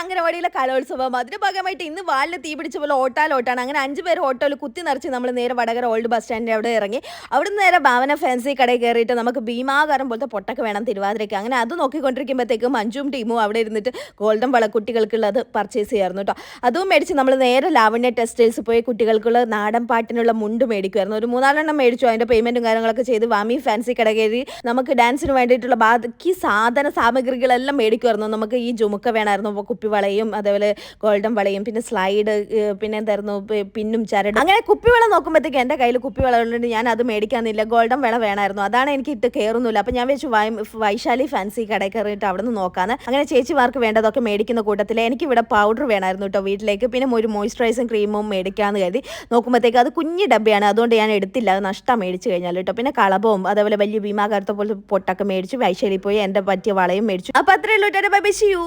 അംഗനവാടിയിലെ കലോത്സവം അതിന്റെ ഭാഗമായിട്ട് ഇന്ന് വാലിന് തീ പിടിച്ച പോലെ ഓട്ടാണ്. അങ്ങനെ 5 പേര് ഓട്ടോയിൽ കുത്തി നിറച്ച് നമ്മൾ നേരെ വടകര ഓൾഡ് ബസ് സ്റ്റാൻഡിന്റെ അവിടെ ഇറങ്ങി. അവിടുന്ന് നേരെ ഭാവന ഫാൻസി കടയിൽ കയറിയിട്ട് നമുക്ക് ഭീമാകാരം പോലത്തെ പൊട്ടൊക്കെ വേണം തിരുവാതിരയ്ക്ക്. അങ്ങനെ അത് നോക്കിക്കൊണ്ടിരിക്കുമ്പോഴത്തേക്കും മഞ്ജുവും ടീമും അവിടെ ഇരുന്നിട്ട് ഗോൾഡൻ വള കുട്ടികൾക്കുള്ളത് പർച്ചേസ് ചെയ്യായിരുന്നു കേട്ടോ. അതും മേടിച്ച് നമ്മൾ നേരെ ലാവണ്യ ടെക്സ്റ്റൈൽസ് പോയി കുട്ടികൾക്കുള്ള നാടൻ പാട്ടിനുള്ള മുണ്ട് മേടിക്കുമായിരുന്നു. ഒരു 3-4 മേടിച്ചു. അതിന്റെ പേയ്മെന്റും കാര്യങ്ങളൊക്കെ ചെയ്ത് വാമി ഫാൻസി കട കയറി നമുക്ക് ഡാൻസിന് വേണ്ടിയിട്ടുള്ള ബാക്കി സാധന സാമഗ്രികളെല്ലാം മേടിക്കുമായിരുന്നു. നമുക്ക് ഈ ജുമുക്ക വേണമായിരുന്നു, കുപ്പിവളയും അതേപോലെ ഗോൾഡൻ വളയും പിന്നെ സ്ലൈഡ് പിന്നെ എന്തായിരുന്നു പിന്നും ചരടും. അങ്ങനെ കുപ്പിവള നോക്കുമ്പോഴത്തേക്ക് എൻ്റെ കയ്യിൽ കുപ്പിവള ഉള്ളതുകൊണ്ട് ഞാൻ അത് മേടിക്കാനില്ല. ഗോൾഡൻ വള വേണമായിരുന്നു. അതാണ് എനിക്ക് ഇട്ട് കയറുന്നില്ല. അപ്പം ഞാൻ വെച്ചു വൈശാലി ഫാൻസി കടയിൽ കയറിയിട്ട് അവിടെ നിന്ന് നോക്കാന്ന്. അങ്ങനെ ചേച്ചിമാർക്ക് വേണ്ടതൊക്കെ മേടിക്കുന്ന കൂട്ടത്തിൽ എനിക്ക് ഇവിടെ പൗഡർ വേണമായിരുന്നു കേട്ടോ വീട്ടിലേക്ക്. പിന്നെ ഒരു മോയ്സ്ചറൈസിങ് ക്രീമും മേടിക്കാമെന്ന് കരുതി നോക്കുമ്പോഴത്തേക്ക് അത് കുഞ്ഞു ഡബ്ബയാണ്. അതുകൊണ്ട് ഞാൻ എടുത്തില്ല, അത് നഷ്ടം മേടിച്ച് കഴിഞ്ഞാൽ കേട്ടോ. പിന്നെ കളഭവും അതേപോലെ വലിയ ഭീമാകാരത്തെ പോലെ പൊട്ടൊക്കെ മേടിച്ചു. വൈശാലി പോയി എൻ്റെ പറ്റിയ വളയും മേടിച്ചു. അപ്പോൾ അത്രയേ ഉള്ളൂ. Bye bye, see U.